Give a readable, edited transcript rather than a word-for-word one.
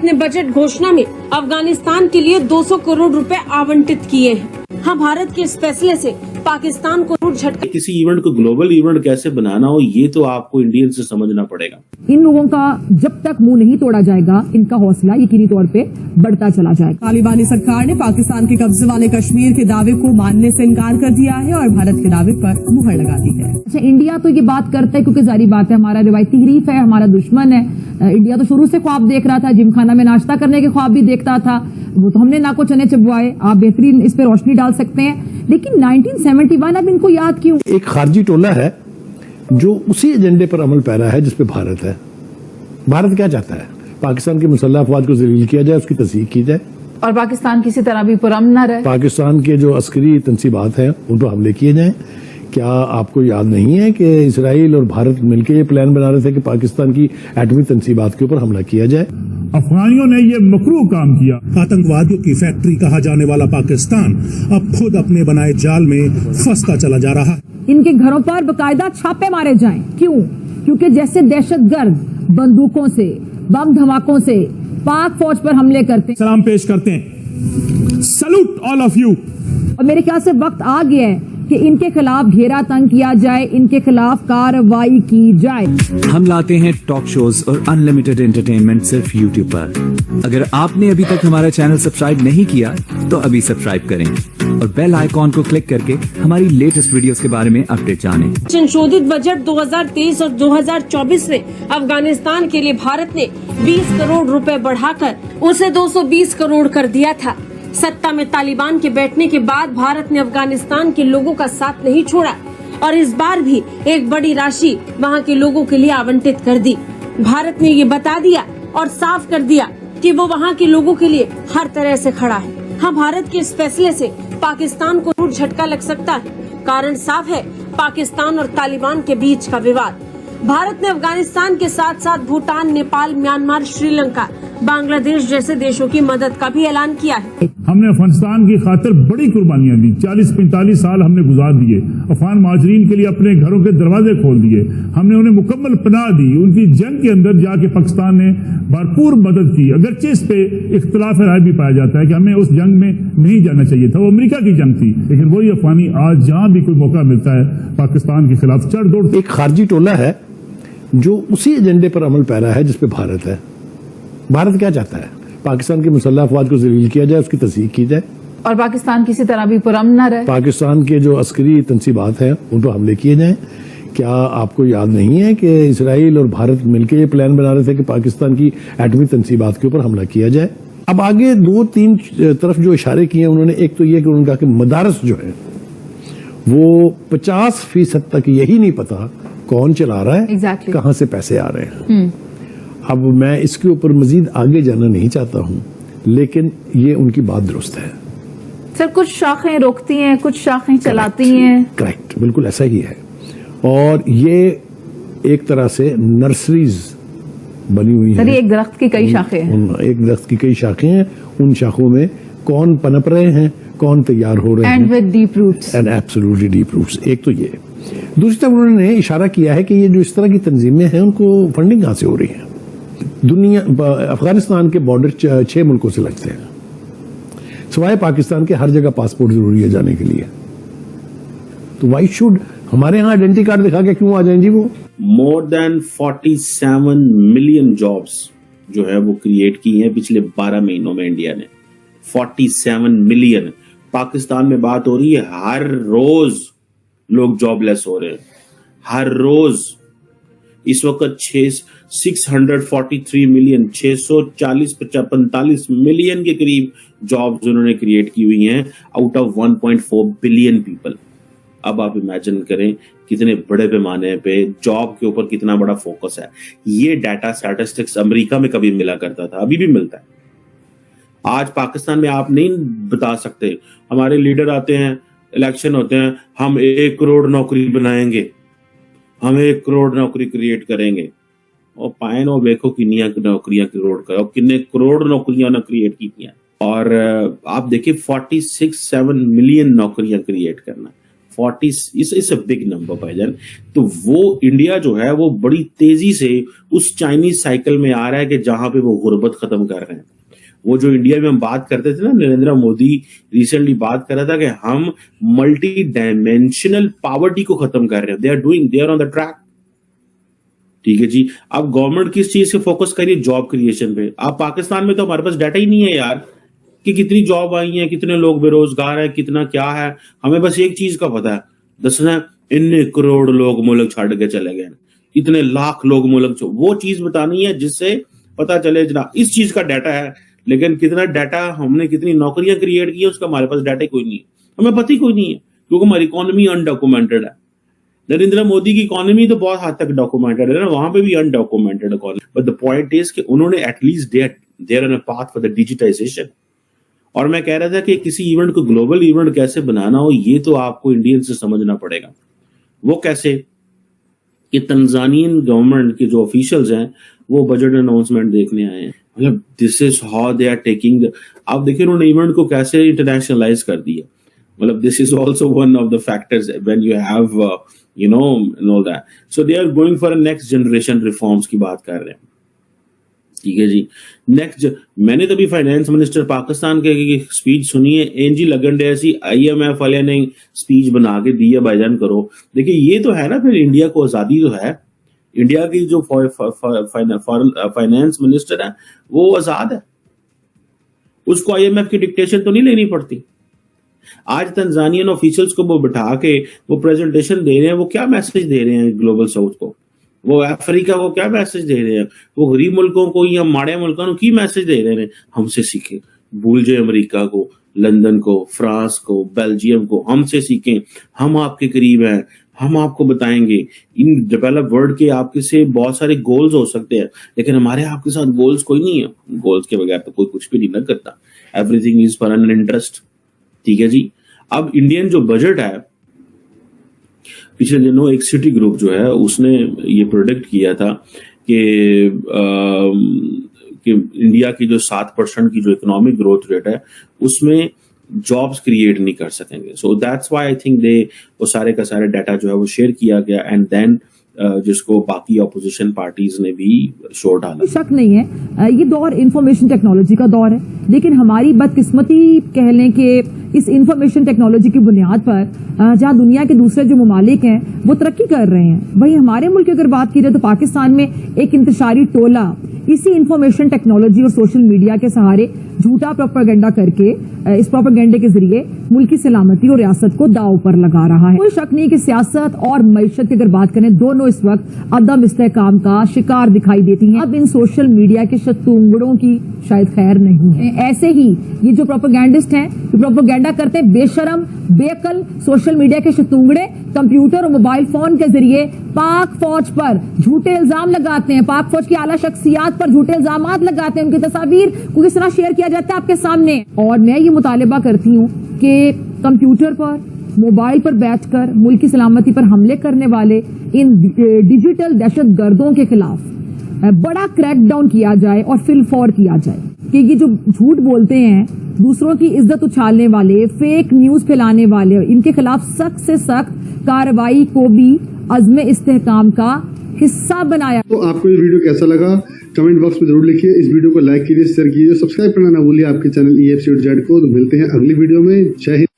ने बजट घोषणा में अफगानिस्तान के लिए 200 करोड़ रुपए आवंटित किए हैं। हाँ, भारत के इस फैसले से पाकिस्तान को झटका। किसी इवेंट को ग्लोबल इवेंट कैसे बनाना हो, ये तो आपको इंडियन से समझना पड़ेगा। इन लोगों का जब तक मुंह नहीं तोड़ा जाएगा, इनका हौसला यकीनी तौर पे बढ़ता चला जाएगा। तालिबानी सरकार ने पाकिस्तान के कब्जे वाले कश्मीर के दावे को मानने से इनकार कर दिया है और भारत के दावे पर मुहर लगा दी है। अच्छा, इंडिया तो ये बात करता है क्योंकि जारी बात है, हमारा रिवायती हरीफ है, हमारा दुश्मन है। इंडिया तो शुरू से ख्वाब देख रहा था, जिमखाना में नाश्ता करने के ख्वाब भी देखता था, वो तो हमने नाको चने चबवाए। आप बेहतरीन इस पे रोशनी डाल सकते हैं, लेकिन 1971 अब इनको याद क्यों? एक खारजी टोला है जो उसी एजेंडे पर अमल पैरा है जिस पे भारत है। भारत क्या चाहता है? पाकिस्तान के मुसल्लह अफवाज को ज़लील किया जाए, उसकी तस्दीक की जाए और पाकिस्तान किसी तरह भी पुरअमन न रहे। पाकिस्तान के जो अस्करी तंसीबात हैं उन पर हमले किए जाएं। क्या आपको याद नहीं है कि इसराइल और भारत मिलकर ये प्लान बना रहे थे कि पाकिस्तान की एटमी तंसीबात के ऊपर हमला किया जाए? अफगानियों ने ये मकरूह काम किया। आतंकवादियों की फैक्ट्री कहा जाने वाला पाकिस्तान अब खुद अपने बनाए जाल में फंसता चला जा रहा है। इनके घरों पर बकायदा छापे मारे जाएं। क्यों? क्योंकि जैसे दहशतगर्द बंदूकों से, बम धमाकों से पाक फौज पर हमले करते हैं। सलाम पेश करते हैं, सैल्यूट ऑल ऑफ यू। और मेरे ख्याल से वक्त आ गया है कि इनके खिलाफ घेरा तंग किया जाए, इनके खिलाफ कार्रवाई की जाए। हम लाते हैं टॉक शोज और अनलिमिटेड एंटरटेनमेंट सिर्फ YouTube पर। अगर आपने अभी तक हमारा चैनल सब्सक्राइब नहीं किया तो अभी सब्सक्राइब करें और बेल आइकॉन को क्लिक करके हमारी लेटेस्ट वीडियोस के बारे में अपडेट जानें। संशोधित बजट 2023 और 2024 में अफगानिस्तान के लिए भारत ने 20 करोड़ रुपए बढ़ाकर उसे 220 करोड़ कर दिया था। सत्ता में तालिबान के बैठने के बाद भारत ने अफगानिस्तान के लोगों का साथ नहीं छोड़ा और इस बार भी एक बड़ी राशि वहां के लोगों के लिए आवंटित कर दी। भारत ने ये बता दिया और साफ कर दिया कि वो वहां के लोगों के लिए हर तरह से खड़ा है। हाँ, भारत के इस फैसले से पाकिस्तान को झटका लग सकता है। कारण साफ है, पाकिस्तान और तालिबान के बीच का विवाद। भारत ने अफगानिस्तान के साथ साथ भूटान, नेपाल, म्यांमार, श्रीलंका, बांग्लादेश जैसे देशों की मदद का भी ऐलान किया है। हमने अफगानिस्तान की खातिर बड़ी कुर्बानियां दी। 40-45 साल हमने गुजार दिए। अफगान महाजरीन के लिए अपने घरों के दरवाजे खोल दिए। हमने उन्हें मुकम्मल पनाह दी। उनकी जंग के अंदर जाके पाकिस्तान ने भरपूर मदद की। अगरचे इस पे इख्तिलाफ राय भी पाया जाता है कि हमें उस जंग में नहीं जाना चाहिए था, वो अमेरिका की जंग थी, लेकिन वही अफगानी आज जहां भी कोई मौका मिलता है पाकिस्तान के खिलाफ चढ़ दौड़। एक खारजी टोला है जो उसी एजेंडे पर अमल पैरा है जिस पे भारत है। भारत क्या चाहता है? पाकिस्तान के मुसल्लह अफवाज को ज़लील किया जाए, उसकी तस्दीक की जाए और पाकिस्तान किसी तरह भी पुरअमन न रहे। पाकिस्तान के जो अस्करी तंसीबात हैं उन पर हमले किए जाएं। क्या आपको याद नहीं है कि इसराइल और भारत मिलकर ये प्लान बना रहे थे कि पाकिस्तान की एटमी तंसीबात के ऊपर हमला किया जाए? अब आगे 2-3 तरफ जो इशारे किए उन्होंने, एक तो ये कि उन्होंने कहा कि मदारस जो है वो 50% तक यही नहीं पता कौन चला रहा है, exactly. कहां से पैसे आ रहे हैं। अब मैं इसके ऊपर मजीद आगे जाना नहीं चाहता हूं, लेकिन ये उनकी बात दुरुस्त है। सर, कुछ शाखें रोकती हैं, कुछ शाखें चलाती हैं। करेक्ट, बिल्कुल ऐसा ही है। और ये एक तरह से नर्सरीज बनी हुई सर, है। एक दरख्त की कई शाखें हैं। एक दरख्त की कई शाखें हैं। उन शाखों में कौन पनप रहे हैं, कौन तैयार हो रहे हैं, and with deep roots. And absolutely deep roots. एक तो ये। दूसरी तरफ उन्होंने इशारा किया है कि ये जो इस तरह की तंजीमें हैं उनको फंडिंग कहां से हो रही है। दुनिया, अफगानिस्तान के बॉर्डर 6 मुल्कों से लगते हैं। सिवाय पाकिस्तान के हर जगह पासपोर्ट जरूरी है जाने के लिए। तो वाई शुड हमारे यहाँ आइडेंटिटी कार्ड दिखा के क्यों आ जाएं जी वो? मोर देन 47 मिलियन जॉब्स जो है वो क्रिएट की हैं पिछले 12 महीनों में इंडिया ने। 47 मिलियन। पाकिस्तान में बात हो रही है, हर रोज लोग जॉबलेस हो रहे हैं, हर रोज। इस वक्त 643 मिलियन, 645 मिलियन के करीब जॉब्स उन्होंने क्रिएट की हुई हैं आउट ऑफ 1.4 बिलियन पीपल। अब आप इमेजिन करें कितने बड़े पैमाने पे जॉब के ऊपर कितना बड़ा फोकस है। ये डाटा स्टैटिस्टिक्स अमेरिका में कभी मिला करता था, अभी भी मिलता है। आज पाकिस्तान में आप नहीं बता सकते, हमारे लीडर आते हैं, इलेक्शन होते हैं, हम 1 करोड़ नौकरी बनाएंगे, हम 1 करोड़ नौकरी क्रिएट करेंगे। और पायन और देखो कितनी नौकरियां क्रिएट करो, कितने करोड़ नौकरियां ने क्रिएट की हैं। और आप देखिए 46-7 मिलियन नौकरियां क्रिएट करना, इट्स अ बिग नंबर भाईजान। तो वो इंडिया जो है वो बड़ी तेजी से उस चाइनीज साइकिल में आ रहा है कि जहां पे वो गुर्बत खत्म कर रहे हैं। वो जो इंडिया में हम बात करते थे ना, नरेंद्र मोदी रिसेंटली बात कर रहा था कि हम मल्टी डायमेंशनल पॉवर्टी को खत्म कर रहे हैं। They are on the track. ठीक है जी। अब गवर्नमेंट किस चीज से फोकस करिए? जॉब क्रिएशन पे। अब पाकिस्तान में तो हमारे पास डाटा ही नहीं है यार कि कितनी जॉब आई है, कितने लोग बेरोजगार है, कितना क्या है। हमें बस एक चीज का पता है, दसना इतने करोड़ लोग मुल्क छाड़ के चले गए, इतने लाख लोग मुल्क, वो चीज बतानी है जिससे पता चले जना इस चीज का डाटा है। लेकिन कितना डाटा हमने, कितनी नौकरियां क्रिएट की है, उसका हमारे पास डाटा कोई नहीं है, हमें पता ही कोई नहीं है, क्योंकि हमारी इकोनॉमी अनडॉक्यूमेंटेड है। नरेंद्र मोदी की इकोनॉमी तो बहुत हद तक डॉक्यूमेंटेड है ना, वहां पे भी undocumented economy. But the point is कि उन्होंने at least there on a path for the digitisation. और मैं कह रहा था कि किसी इवेंट को ग्लोबल इवेंट कैसे बनाना हो, ये तो आपको इंडियन से समझना पड़ेगा। वो कैसे कि तंजानियन गवर्नमेंट के जो ऑफिशियल्स हैं वो बजट अनाउंसमेंट देखने आए हैं। मतलब this is how they are taking. आप देखिए उन्होंने इवेंट को कैसे इंटरनेशनलाइज कर दिया। मतलब this is also one of the factors when you have know that. So they are going for a next generation reforms की बात कर रहे हैं। ठीक है जी। नेक्स्ट, मैंने तो भी फाइनेंस मिनिस्टर पाकिस्तान के स्पीच सुनी है, एनजी लगन डे ऐसी IMF वाले ने स्पीच बना के दी है, भाईजान करो। देखिए ये तो है ना, फिर इंडिया को आजादी तो है। इंडिया की जो फाइनेंस मिनिस्टर है वो आजाद है, उसको IMF की डिक्टेशन तो नहीं लेनी पड़ती। आज तंजानियन ऑफिशियल्स को वो बिठा के वो प्रेजेंटेशन दे रहे हैं, वो क्या मैसेज दे रहे हैं ग्लोबल साउथ को, वो अफ्रीका को क्या मैसेज दे रहे हैं, वो गरीब मुल्कों को या माड़े मुल्कों को की मैसेज दे रहे हैं? हमसे सीखें, भूल जाए अमेरिका को, लंदन को, फ्रांस को, बेल्जियम को, हमसे सीखें। हम आपके करीब हैं, हम आपको बताएंगे। इन डेवलप वर्ल्ड के आपके से बहुत सारे गोल्स हो सकते हैं, लेकिन हमारे आपके साथ गोल्स कोई नहीं है। गोल्स के बगैर तो कोई कुछ भी नहीं करता। Everything is for an interest. ठीक है जी। अब इंडियन जो बजट है, पिछले दिनों एक सिटी ग्रुप जो है उसने ये प्रोडिक्ट किया था कि इंडिया की जो 7% की जो इकोनॉमिक ग्रोथ रेट है उसमें जॉब्स क्रिएट नहीं कर सकेंगे। So that's why I think वो सारे का सारे डाटा जो है वो शेयर किया गया, एंड देन जिसको बाकी ऑपोजिशन पार्टीज ने भी शोर डाला। शक नहीं है ये दौर इंफॉर्मेशन टेक्नोलॉजी का दौर है, लेकिन हमारी बदकिस्मती कह लें कि इस इंफॉर्मेशन टेक्नोलॉजी की बुनियाद पर जहां दुनिया के दूसरे जो ममालिक हैं वो तरक्की कर रहे हैं, वहीं हमारे मुल्क की अगर बात की जाए तो पाकिस्तान में एक इंतशारी टोला इसी इंफॉर्मेशन टेक्नोलॉजी और सोशल मीडिया के सहारे झूठा प्रोपेगेंडा करके इस प्रोपेगेंडे के जरिए मुल्क की सलामती और रियासत को दांव पर लगा रहा है। कोई शक नहीं कि सियासत और मईशत की अगर बात करें, दोनों इस वक्त अदम इस्तेहकाम का शिकार दिखाई देती हैं। अब इन सोशल मीडिया के शतूंगड़ों की शायद खैर नहीं है। ऐसे ही ये जो प्रोपेगेंडिस्ट हैं, जो प्रोपेगेंडा करते हैं, बेशरम बेअकल सोशल मीडिया के शतूंगड़े कंप्यूटर और मोबाइल फोन के जरिए पाक फौज पर झूठे इल्जाम लगाते हैं, पाक फौज की आला शख्सियात पर झूठे इल्जाम लगाते हैं, उनकी तस्वीर को किस तरह शेयर किया जाता है आपके सामने। और मैं ये मुतालिबा करती हूँ कि कंप्यूटर पर, मोबाइल पर बैठकर मुल्क की सलामती पर हमले करने वाले इन डिजिटल दहशत गर्दों के खिलाफ बड़ा क्रैकडाउन किया जाए और फिलफौर किया जाए कि ये जो झूठ बोलते हैं, दूसरों की इज्जत उछालने वाले, फेक न्यूज फैलाने वाले, इनके खिलाफ सख्त से सख्त कार्रवाई को भी अज़्म इस्तेहकाम का हिस्सा बनाया। तो आपको ये वीडियो कैसा लगा कमेंट बॉक्स में जरूर लिखिए। इस वीडियो को लाइक कीजिए, शेयर कीजिए, सब्सक्राइब करना ना भूलिए आपके चैनल EFC.Z को। तो मिलते हैं अगली वीडियो में। जय हिंद।